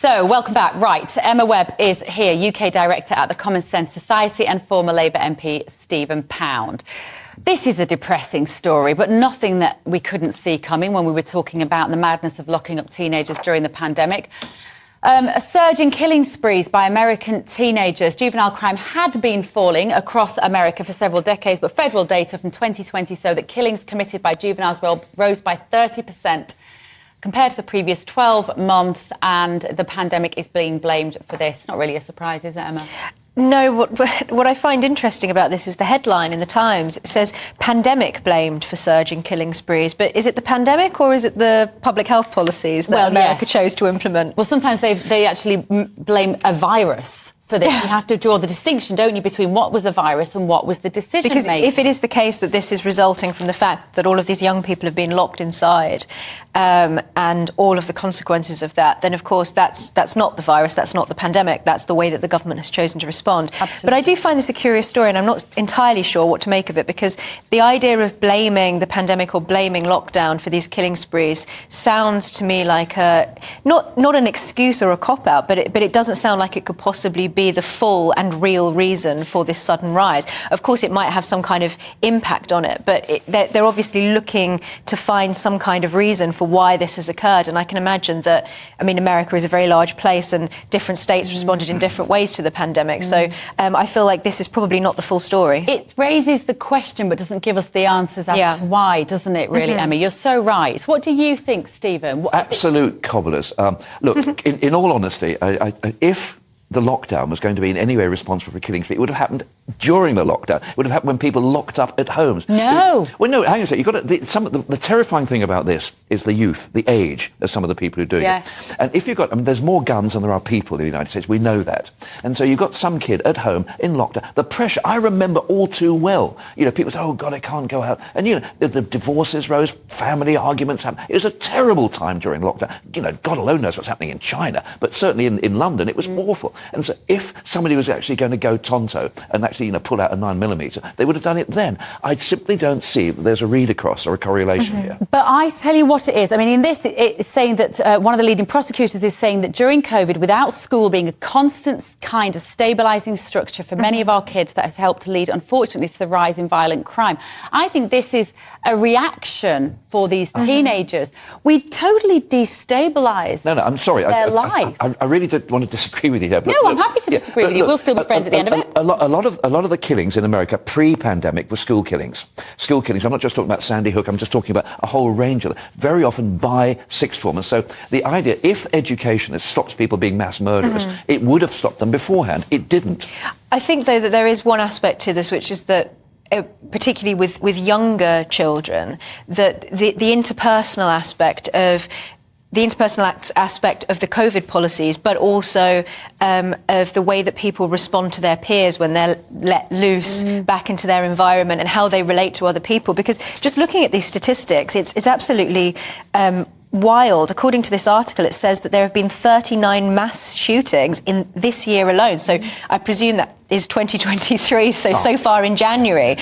So, welcome back. Right, Emma Webb is here, UK Director at the Common Sense Society, and former Labour MP Stephen Pound. This is a depressing story, but nothing that we couldn't see coming when we were talking about the madness of locking up teenagers during the pandemic. A surge in killing sprees by American teenagers. Juvenile crime had been falling across America for several decades, but federal data from 2020 show that killings committed by juveniles rose by 30% compared to the previous 12 months, and the pandemic is being blamed for this. Not really a surprise, is it, Emma? No, what I find interesting about this is the headline in the Times. It says, pandemic blamed for surging killing sprees. But is it the pandemic or is it the public health policies that America chose to implement? Well, sometimes they actually blame a virus for this. You have to draw the distinction, don't you, between what was the virus and what was the decision Because making. if it is the case that this is resulting from the fact that all of these young people have been locked inside and all of the consequences of that, then, of course, that's not the virus, that's not the pandemic, that's the way that the government has chosen to respond. Absolutely. But I do find this a curious story, and I'm not entirely sure what to make of it, because the idea of blaming the pandemic or blaming lockdown for these killing sprees sounds to me like not an excuse or a cop-out, but it doesn't sound like it could possibly be the full and real reason for this sudden rise. Of course, it might have some kind of impact on it, but they're obviously looking to find some kind of reason for why this has occurred. And I can imagine that, I mean, America is a very large place and different states responded in different ways to the pandemic. So I feel like this is probably not the full story. It raises the question but doesn't give us the answers as to why, doesn't it, really, Emma? You're so right. What do you think, Stephen? Absolute cobblers. Look, in all honesty, if the lockdown was going to be in any way responsible for killing spree, it would have happened during the lockdown. It would have happened when people locked up at homes. No. Well, no, hang on a second. You've got the terrifying thing about this is the youth, the age of some of the people who are doing it. And if you've got, I mean, there's more guns than there are people in the United States. We know that. And so you've got some kid at home in lockdown. The pressure, I remember all too well. You know, people say, oh, God, I can't go out. And, you know, the divorces rose, family arguments happened. It was a terrible time during lockdown. You know, God alone knows what's happening in China. But certainly in London, it was awful. And so if somebody was actually going to go tonto and actually, you know, pull out a 9mm, they would have done it then. I simply don't see that there's a read across or a correlation here. But I tell you what it is. I mean, in this, it's saying that one of the leading prosecutors is saying that during COVID, without school being a constant kind of stabilising structure for many of our kids, that has helped to lead, unfortunately, to the rise in violent crime. I think this is a reaction for these teenagers. We totally destabilise I'm sorry. their life. I really don't want to disagree with you here. No, I'm happy to disagree with you. We'll still be friends at the end of it. A lot of the killings in America pre-pandemic were school killings. School killings. I'm not just talking about Sandy Hook. I'm just talking about a whole range of them, very often by sixth formers. So the idea, if education has stopped people being mass murderers, it would have stopped them beforehand. It didn't. I think, though, that there is one aspect to this, which is that particularly with younger children, that the interpersonal aspect of the COVID policies, but also of the way that people respond to their peers when they're let loose back into their environment and how they relate to other people. Because just looking at these statistics, it's absolutely wild. According to this article, it says that there have been 39 mass shootings in this year alone. So I presume that is 2023, so far in January.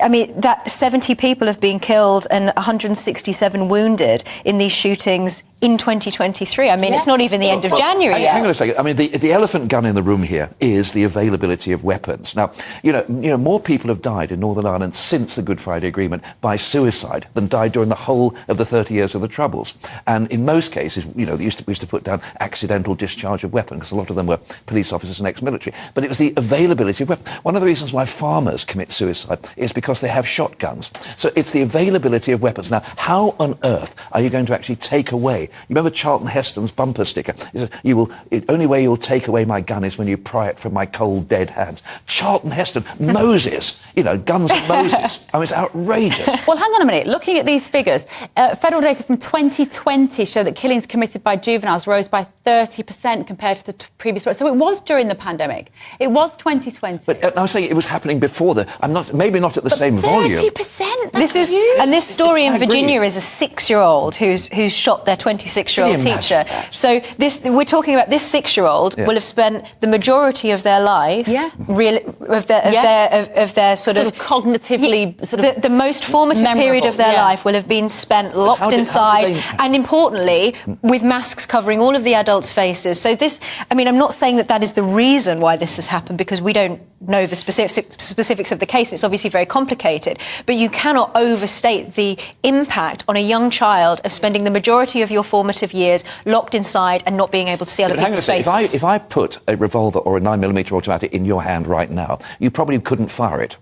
I mean, that 70 people have been killed and 167 wounded in these shootings in 2023. I mean, it's not even the end of January yet. Hang on a second. I mean, the elephant gun in the room here is the availability of weapons. Now, you know, more people have died in Northern Ireland since the Good Friday Agreement by suicide than died during the whole of the 30 years of the Troubles. And in most cases, you know, we used to put down accidental discharge of weapons, because a lot of them were police officers and ex-military. But it was the availability of weapons. One of the reasons why farmers commit suicide is because they have shotguns. So it's the availability of weapons. Now, how on earth are you going to actually take away? You remember Charlton Heston's bumper sticker? It says, the only way you'll take away my gun is when you pry it from my cold, dead hands. Charlton Heston, Moses, you know, guns of Moses. I mean, it's outrageous. Well, hang on a minute. Looking at these figures, federal data from 2020 show that killings committed by juveniles rose by 30% compared to the previous year. So it was during the pandemic. It was 2020. But I was saying it was happening before maybe not at the same volume. 30%? That's huge. And this story in Virginia is a 6-year-old who's shot their 20 26-year-old teacher. So we're talking about this 6-year-old will have spent the majority of their life, of their sort of cognitively, the most formative period of their life will have been spent locked inside, and importantly, with masks covering all of the adults' faces. So this, I mean, I'm not saying that is the reason why this has happened, because we don't know the specifics of the case. It's obviously very complicated, but you cannot overstate the impact on a young child of spending the majority of your formative years locked inside and not being able to see other people's faces. If I put a revolver or a 9mm automatic in your hand right now, you probably couldn't fire it.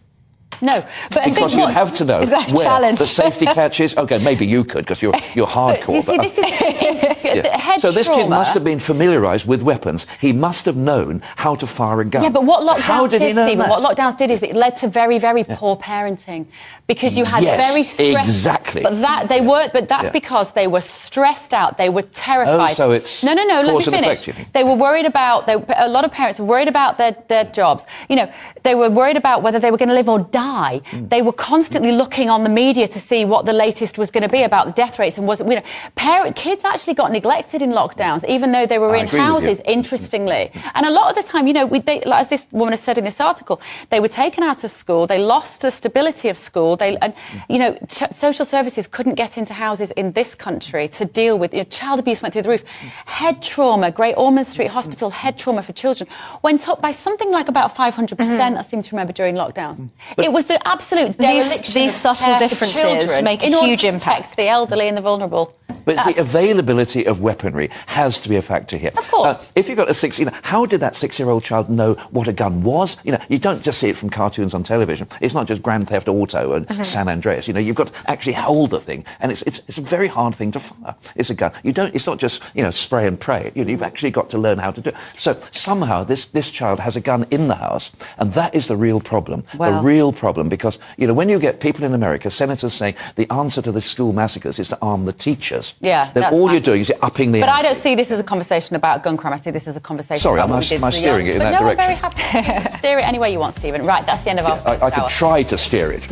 No, but because you have to know where the safety catch is. OK, maybe you could, because you're hardcore. But you see, this is head So this trauma. kid must have been familiarised with weapons. He must have known how to fire a gun. Yeah, but what lockdowns did, Stephen, what lockdowns did is it led to very, very poor parenting, because you had very stressed. Exactly. But that's because they were stressed out. They were terrified. Oh, so it's no. Let me finish. Effect, they were worried about. A lot of parents were worried about their jobs. You know, they were worried about whether they were going to live or die. They were constantly looking on the media to see what the latest was going to be about the death rates, and kids actually got neglected in lockdowns, even though they were in houses. Interestingly, and a lot of the time, you know, as this woman has said in this article, they were taken out of school. They lost the stability of school. Social services couldn't get into houses in this country to deal with. Child abuse went through the roof. Head trauma, Great Ormond Street Hospital, head trauma for children went up by something like about 500%. I seem to remember during lockdowns. It was the absolute dereliction. These subtle differences make a huge impact. Protect the elderly and the vulnerable. But the availability of weaponry has to be a factor here. Of course. If you've got how did that 6-year-old child know what a gun was? You don't just see it from cartoons on television. It's not just Grand Theft Auto and San Andreas. You've got to actually hold the thing, and it's a very hard thing to fire. It's a gun. It's not just spray and pray. You've actually got to learn how to do it. So somehow this child has a gun in the house, and that is the real problem. The real problem, because when you get people in America, senators saying the answer to the school massacres is to arm the teachers. Yeah, then all you're doing is upping the. But I don't see this as a conversation about gun crime. I see this as a conversation. Sorry, about am I steering it in that direction? I'm very happy. Steer it any way you want, Stephen. Right, that's the end of our. I could try to steer it.